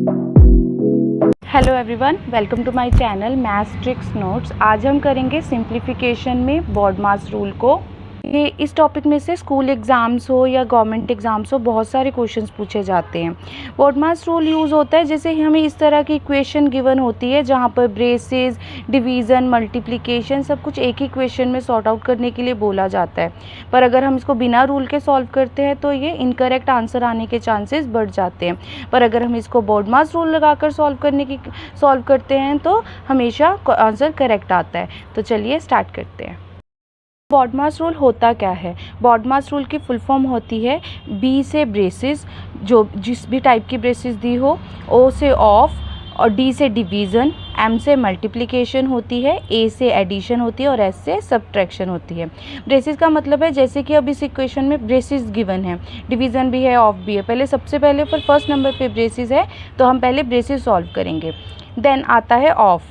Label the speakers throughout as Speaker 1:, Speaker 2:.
Speaker 1: Hello everyone, welcome to my channel maths tricks notes. आज हम करेंगे सिंप्लीफिकेशन में बॉडमास रूल को। ये इस टॉपिक में से स्कूल एग्ज़ाम्स हो या गवर्नमेंट एग्ज़ाम्स हो, बहुत सारे क्वेश्चंस पूछे जाते हैं। बॉडमास रूल यूज़ होता है जैसे हमें इस तरह की इक्वेशन गिवन होती है जहाँ पर ब्रेसेस, डिवीज़न, मल्टीप्लिकेशन सब कुछ एक ही क्वेश्चन में सॉर्ट आउट करने के लिए बोला जाता है। पर अगर हम इसको बिना रूल के सॉल्व करते हैं तो ये इनकरेक्ट आंसर आने के चांसेस बढ़ जाते हैं। पर अगर हम इसको बॉडमास रूल लगाकर सॉल्व करते हैं तो हमेशा आंसर करेक्ट आता है। तो चलिए स्टार्ट करते हैं। बॉडमास रूल होता क्या है? बॉडमास रूल की फुल फॉर्म होती है बी से ब्रेसेस, जो जिस भी टाइप की ब्रेसेस दी हो, ओ से ऑफ और डी से डिवीज़न, एम से मल्टीप्लिकेशन होती है, ए से एडिशन होती है और एस से सब्ट्रैक्शन होती है। ब्रेसेस का मतलब है जैसे कि अब इस इक्वेशन में ब्रेसेस गिवन है, डिवीज़न भी है, ऑफ भी है। सबसे पहले पर फर्स्ट नंबर पे ब्रेसेस है तो हम पहले ब्रेसेस सॉल्व करेंगे। देन आता है ऑफ।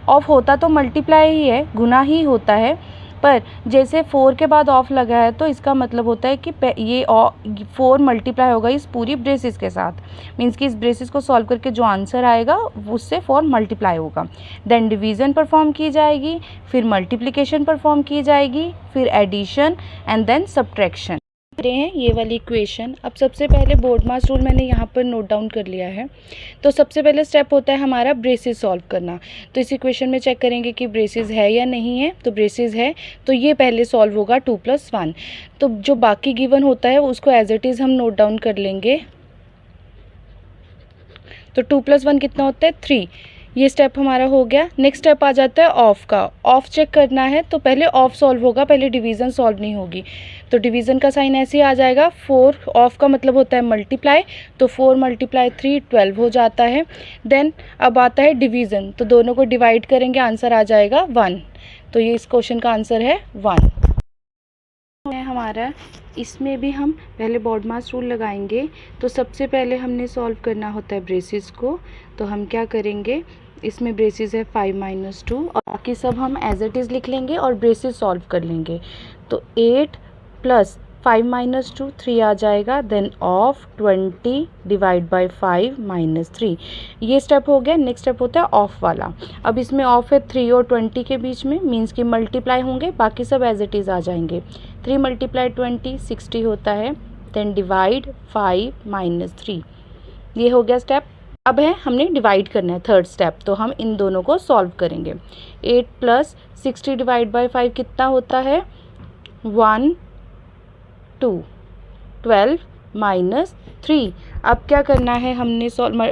Speaker 1: ऑफ होता तो मल्टीप्लाई ही है, गुना ही होता है, पर जैसे 4 के बाद ऑफ लगा है तो इसका मतलब होता है कि ये 4 मल्टीप्लाई होगा इस पूरी ब्रेसेस के साथ। मीन्स कि इस ब्रेसेस को सॉल्व करके जो आंसर आएगा उससे 4 मल्टीप्लाई होगा। देन डिवीज़न परफॉर्म की जाएगी, फिर मल्टीप्लिकेशन परफॉर्म की जाएगी, फिर एडिशन एंड देन सब्ट्रैक्शन। रहे हैं ये वाली इक्वेशन। अब सबसे पहले बॉडमास रूल मैंने यहाँ पर नोट डाउन कर लिया है। तो सबसे पहले स्टेप होता है हमारा ब्रेसेस सॉल्व करना। तो इस इक्वेशन में चेक करेंगे कि ब्रेसेस है या नहीं है। तो ब्रेसेस है तो ये पहले सॉल्व होगा 2 + 1। तो जो बाकी गिवन होता है उसको एज इट इज़ हम नोट डाउन कर लेंगे। तो 2 + 1 कितना होता है? 3। ये स्टेप हमारा हो गया। नेक्स्ट स्टेप आ जाता है ऑफ का। ऑफ चेक करना है तो पहले ऑफ सॉल्व होगा, पहले डिवीज़न सॉल्व नहीं होगी। तो डिवीज़न का साइन ऐसे ही आ जाएगा। 4 ऑफ का मतलब होता है मल्टीप्लाई, तो 4 × 3 12 हो जाता है। देन अब आता है डिवीज़न, तो दोनों को डिवाइड करेंगे, आंसर आ जाएगा 1। तो ये इस क्वेश्चन का आंसर है 1 है हमारा। इसमें भी हम पहले बॉडमास रूल लगाएंगे। तो सबसे पहले हमने सॉल्व करना होता है ब्रेसेस को। तो हम क्या करेंगे, इसमें ब्रेसेस है 5 - 2 और बाकी सब हम एज इट इज़ लिख लेंगे और ब्रेसेस सॉल्व कर लेंगे। तो 8 + 5 - 2 3 आ जाएगा। Then of 20 / 5 - 3। ये स्टेप हो गया। नेक्स्ट स्टेप होता है ऑफ वाला। अब इसमें ऑफ है 3 और 20 के बीच में, मीन्स कि मल्टीप्लाई होंगे, बाकी सब एज इट इज़ आ जाएंगे। 3 × 20 60 होता है। Then divide 5 - 3। ये हो गया स्टेप। अब है हमने डिवाइड करना है, थर्ड स्टेप। तो हम इन दोनों को सॉल्व करेंगे। 8 + 60 / 5 कितना होता है? 1 2 12 - 3। अब क्या करना है, हमने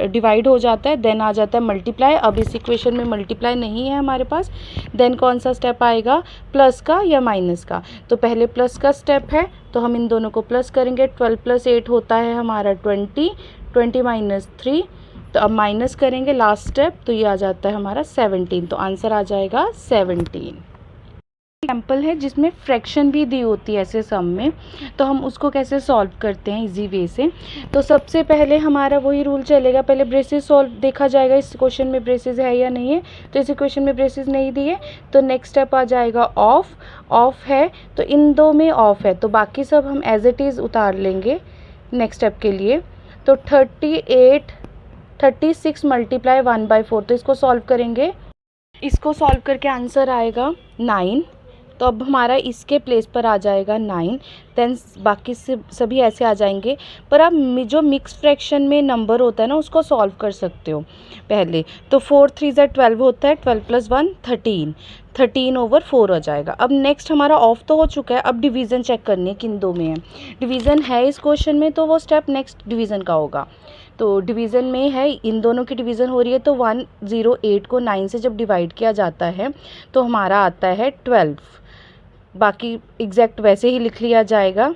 Speaker 1: डिवाइड हो जाता है, देन आ जाता है मल्टीप्लाई। अब इस इक्वेशन में मल्टीप्लाई नहीं है हमारे पास। देन कौन सा स्टेप आएगा, प्लस का या माइनस का? तो पहले प्लस का स्टेप है तो हम इन दोनों को प्लस करेंगे। 12 + 8 होता है हमारा 20 20 - 3। तो अब माइनस करेंगे लास्ट स्टेप, तो ये आ जाता है हमारा 17। तो आंसर आ जाएगा 17। एग्जाम्पल है जिसमें फ्रैक्शन भी दी होती है ऐसे सम में, तो हम उसको कैसे सॉल्व करते हैं इजी वे से। तो सबसे पहले हमारा वही रूल चलेगा, पहले ब्रेसेस सॉल्व देखा जाएगा इस क्वेश्चन में ब्रेसेस है या नहीं है। तो इस इक्वेशन में ब्रेसेस नहीं दिए तो नेक्स्ट स्टेप आ जाएगा ऑफ। ऑफ है तो इन दो में ऑफ है, तो बाकी सब हम एज इट इज़ उतार लेंगे नेक्स्ट स्टेप के लिए। तो 36 × 1/4। तो इसको सॉल्व करेंगे। इसको सॉल्व करके आंसर आएगा 9। तो अब हमारा इसके प्लेस पर आ जाएगा 9। देन बाकी से सभी ऐसे आ जाएंगे। पर आप जो मिक्स फ्रैक्शन में नंबर होता है ना, उसको सॉल्व कर सकते हो पहले। तो 4 3 = 12 होता है। 12 + 1 13। 13/4 हो जाएगा। अब नेक्स्ट हमारा ऑफ तो हो चुका है, अब डिवीज़न चेक करनी है किन दो में है। डिवीज़न है इस क्वेश्चन में तो वो स्टेप नेक्स्ट डिवीज़न का होगा। तो डिवीज़न में है, इन दोनों की डिवीज़न हो रही है। तो 108 को 9 से जब डिवाइड किया जाता है तो हमारा आता है 12। बाकी एग्जैक्ट वैसे ही लिख लिया जाएगा।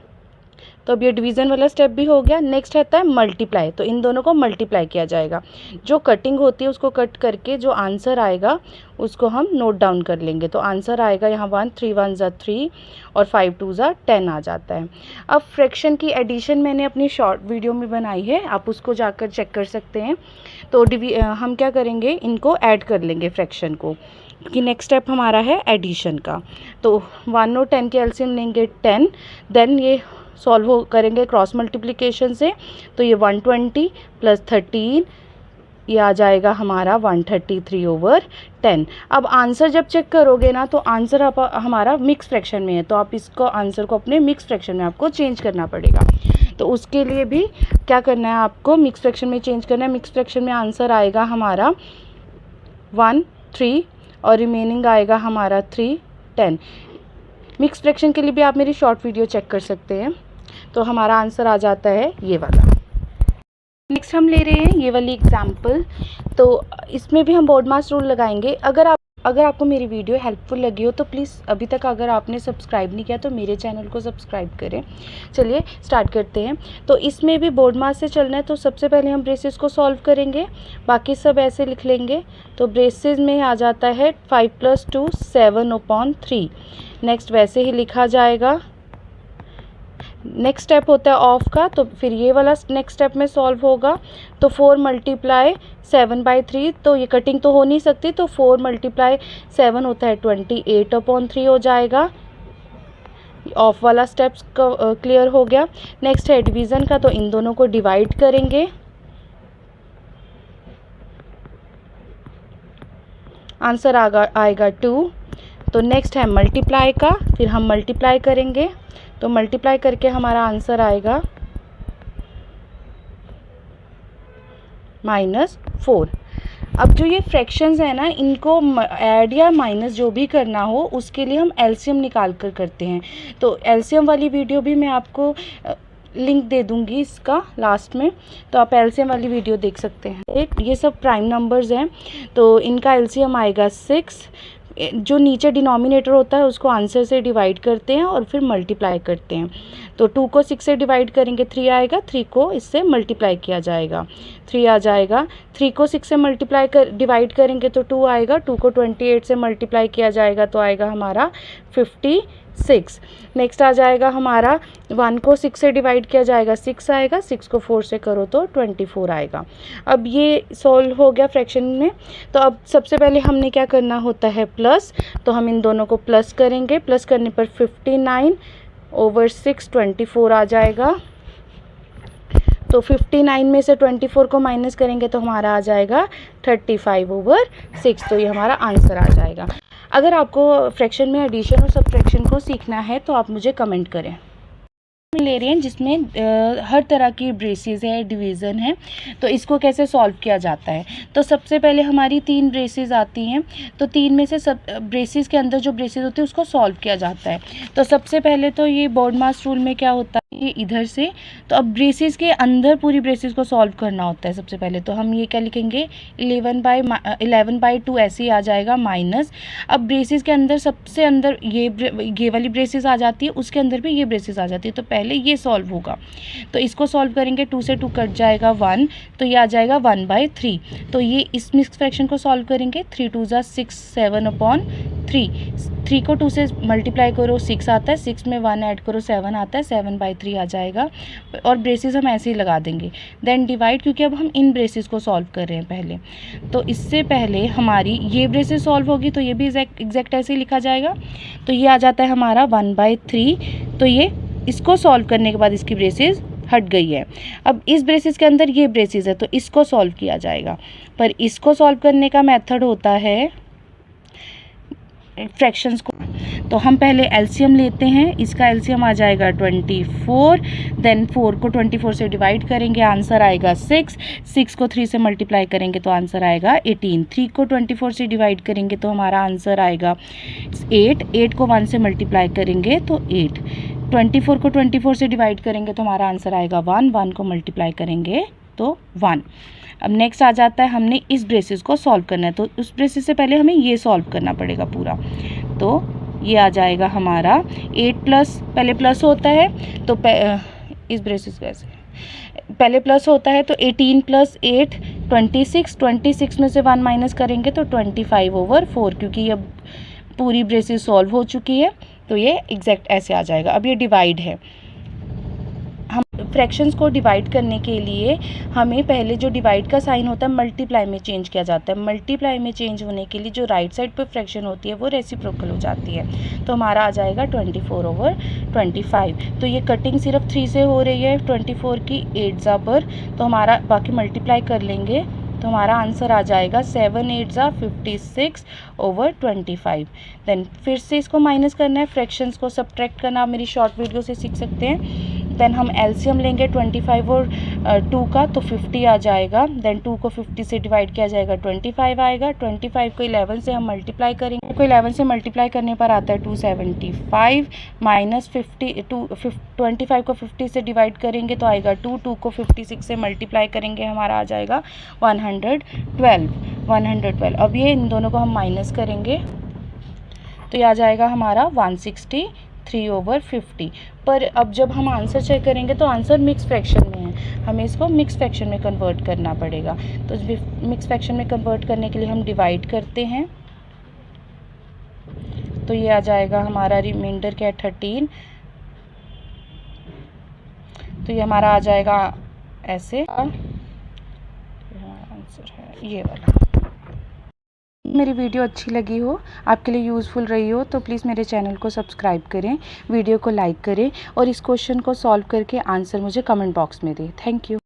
Speaker 1: तो अब ये डिवीज़न वाला स्टेप भी हो गया। नेक्स्ट रहता है मल्टीप्लाई। तो इन दोनों को मल्टीप्लाई किया जाएगा। जो कटिंग होती है उसको कट करके जो आंसर आएगा उसको हम नोट डाउन कर लेंगे। तो आंसर आएगा यहाँ 1 3 1 = 3 और 5 2 = 10 आ जाता है। अब फ्रैक्शन की एडिशन मैंने अपनी शॉर्ट वीडियो में बनाई है, आप उसको जाकर चेक कर सकते हैं। तो हम क्या करेंगे, इनको ऐड कर लेंगे फ्रैक्शन को, कि नेक्स्ट स्टेप हमारा है एडिशन का। तो 1 और 10 के एलसीएम लेंगे 10। देन ये सॉल्व करेंगे क्रॉस मल्टीप्लिकेशन से। तो ये 120 + 13 ये आ जाएगा हमारा 133/10। अब आंसर जब चेक करोगे ना तो आंसर आप हमारा मिक्स फ्रैक्शन में है, तो आप इसको आंसर को अपने मिक्स फ्रैक्शन में आपको चेंज करना पड़ेगा। तो उसके लिए भी क्या करना है, आपको मिक्स फ्रैक्शन में चेंज करना है। मिक्स फ्रैक्शन में आंसर आएगा हमारा 1 3 और रिमेनिंग आएगा हमारा 3 10। मिक्स फ्रैक्शन के लिए भी आप मेरी शॉर्ट वीडियो चेक कर सकते हैं। तो हमारा आंसर आ जाता है ये वाला। नेक्स्ट हम ले रहे हैं ये वाली एग्जाम्पल। तो इसमें भी हम बॉड मास रूल लगाएंगे। अगर आपको मेरी वीडियो हेल्पफुल लगी हो तो प्लीज़ अभी तक अगर आपने सब्सक्राइब नहीं किया तो मेरे चैनल को सब्सक्राइब करें। चलिए स्टार्ट करते हैं। तो इसमें भी बॉड मास से चलना है। तो सबसे पहले हम ब्रेसेस को सॉल्व करेंगे, बाकी सब ऐसे लिख लेंगे। तो ब्रेसेस में आ जाता है 5 + 2 7/3। नेक्स्ट वैसे ही लिखा जाएगा। नेक्स्ट स्टेप होता है ऑफ का, तो फिर ये वाला नेक्स्ट स्टेप में सॉल्व होगा। तो 4 × 7/3, तो ये कटिंग तो हो नहीं सकती, तो 4 × 7 होता है 28/3 हो जाएगा। ऑफ वाला स्टेप्स क्लियर हो गया। नेक्स्ट है डिवीज़न का, तो इन दोनों को डिवाइड करेंगे। आंसर आएगा 2। तो नेक्स्ट है मल्टीप्लाई का, फिर हम मल्टीप्लाई करेंगे। तो मल्टीप्लाई करके हमारा आंसर आएगा -4। अब जो ये फ्रैक्शंस है ना, इनको ऐड या माइनस जो भी करना हो उसके लिए हम एलसीएम निकाल कर करते हैं। तो एलसीएम वाली वीडियो भी मैं आपको लिंक दे दूंगी इसका लास्ट में, तो आप एलसीएम वाली वीडियो देख सकते हैं। ये सब प्राइम नंबर्स हैं, तो इनका एलसीएम आएगा 6। जो नीचे डिनोमिनेटर होता है उसको आंसर से डिवाइड करते हैं और फिर मल्टीप्लाई करते हैं। तो 2 को 6 से डिवाइड करेंगे 3 आएगा, 3 को इससे मल्टीप्लाई किया जाएगा 3 आ जाएगा। 3 को 6 से डिवाइड करेंगे तो 2 आएगा। 2 को 28 से मल्टीप्लाई किया जाएगा तो आएगा हमारा 56। नेक्स्ट आ जाएगा हमारा 1 को 6 से डिवाइड किया जाएगा 6 आएगा। 6 को 4 से करो तो 24 आएगा। अब ये सॉल्व हो गया फ्रैक्शन में। तो अब सबसे पहले हमने क्या करना होता है, प्लस। तो हम इन दोनों को प्लस करेंगे। प्लस करने पर 59/6 24 आ जाएगा। तो 59 में से 24 को माइनस करेंगे तो हमारा आ जाएगा 35/6। तो ये हमारा आंसर आ जाएगा। अगर आपको फ्रैक्शन में एडिशन और सब्ट्रैक्शन को सीखना है तो आप मुझे कमेंट करें। ले रहे हैं जिसमें हर तरह की ब्रेसेस है, डिवीज़न है, तो इसको कैसे सॉल्व किया जाता है। तो सबसे पहले हमारी 3 ब्रेसेस आती हैं। तो 3 में से सब ब्रेसेस के अंदर जो ब्रेसेस होते हैं उसको सॉल्व किया जाता है। तो सबसे पहले तो ये बॉड मास रूल में क्या होता है, ये इधर से, तो अब ब्रेसेस के अंदर पूरी ब्रेसेस को सॉल्व करना होता है। सबसे पहले तो हम ये क्या लिखेंगे, 11/2 ऐसे ही आ जाएगा माइनस। अब ब्रेसेस के अंदर सबसे अंदर ये वाली ब्रेसेस आ जाती है, उसके अंदर भी ये ब्रेसेस आ जाती है। तो पहले ये सॉल्व होगा। तो इसको सॉल्व करेंगे, 2 से 2 कट जाएगा 1, तो ये आ जाएगा 1/3। तो ये इस मिक्स फ्रैक्शन को सॉल्व करेंगे। 3 2 = 6 7/3। 3 को 2 से मल्टीप्लाई करो 6 आता है, 6 में 1 ऐड करो 7 आता है, 7/3 आ जाएगा। और ब्रेसेस हम ऐसे ही लगा देंगे। देन डिवाइड, क्योंकि अब हम इन ब्रेसेस को सॉल्व कर रहे हैं पहले। तो इससे पहले हमारी ये ब्रेसेस सॉल्व होगी तो ये भी एग्जैक्ट ऐसे ही लिखा जाएगा। तो ये आ जाता है हमारा 1/3। तो ये इसको सॉल्व करने के बाद इसकी ब्रेसेस हट गई है। अब इस ब्रेसेस के अंदर ये ब्रेसेस है तो इसको सॉल्व किया जाएगा। पर इसको सॉल्व करने का मेथड होता है फ्रैक्शंस को। तो हम पहले एलसीएम लेते हैं। इसका एलसीएम आ जाएगा 24। देन 4 को 24 से डिवाइड करेंगे, आंसर आएगा 6। 6 को 3 से मल्टीप्लाई करेंगे तो आंसर आएगा 18। 3 को 24 से डिवाइड करेंगे तो हमारा आंसर आएगा 8। 8 को 1 से मल्टीप्लाई करेंगे तो 8। 24 को 24 से डिवाइड करेंगे तो हमारा आंसर आएगा 1। 1 को मल्टीप्लाई करेंगे तो 1। अब नेक्स्ट आ जाता है, हमने इस ब्रेसेस को सॉल्व करना है। तो उस ब्रेसेस से पहले हमें ये सॉल्व करना पड़ेगा पूरा। तो ये आ जाएगा हमारा 8+, पहले प्लस होता है तो इस ब्रेसेस कैसे पहले प्लस होता है, तो 18 + 8 26। 26 में से 1 माइनस करेंगे तो 25/4, क्योंकि अब पूरी ब्रेसेस सॉल्व हो चुकी है। तो ये एग्जैक्ट ऐसे आ जाएगा। अब ये डिवाइड है। हम फ्रैक्शंस को डिवाइड करने के लिए हमें पहले जो डिवाइड का साइन होता है मल्टीप्लाई में चेंज किया जाता है। मल्टीप्लाई में चेंज होने के लिए जो राइट साइड पर फ्रैक्शन होती है वो रेसिप्रोकल हो जाती है। तो हमारा आ जाएगा 24/25। तो ये कटिंग सिर्फ 3 से हो रही है 24 की 8 पर, तो हमारा बाकी मल्टीप्लाई कर लेंगे तो हमारा आंसर आ जाएगा 7 8 ज़ा 56/25। देन फिर से इसको माइनस करना है, फ्रैक्शंस को सब्ट्रैक्ट करना आप मेरी शॉर्ट वीडियो से सीख सकते हैं। देन हम एलसीएम लेंगे 25 और 2 का, तो 50 आ जाएगा। देन 2 को 50 से डिवाइड किया जाएगा 25 आएगा। 25 को 11 से हम मल्टीप्लाई करेंगे, को 11 से मल्टीप्लाई करने पर आता है 275 माइनस 25 को 50 से डिवाइड करेंगे तो आएगा 2 को 56 से मल्टीप्लाई करेंगे हमारा आ जाएगा 112। अब ये इन दोनों को हम माइनस करेंगे तो ये आ जाएगा हमारा 163/50। पर अब जब हम आंसर चेक करेंगे तो आंसर मिक्स फ्रैक्शन में है, हमें इसको मिक्स फ्रैक्शन में कन्वर्ट करना पड़ेगा। तो मिक्स फ्रैक्शन में कन्वर्ट करने के लिए हम डिवाइड करते हैं, तो ये आ जाएगा हमारा रिमाइंडर क्या है 13। तो ये हमारा आ जाएगा ऐसे, हमारा आंसर है ये वाला। मेरी वीडियो अच्छी लगी हो, आपके लिए यूज़फुल रही हो, तो प्लीज़ मेरे चैनल को सब्सक्राइब करें, वीडियो को लाइक करें और इस क्वेश्चन को सॉल्व करके आंसर मुझे कमेंट बॉक्स में दें। Thank you.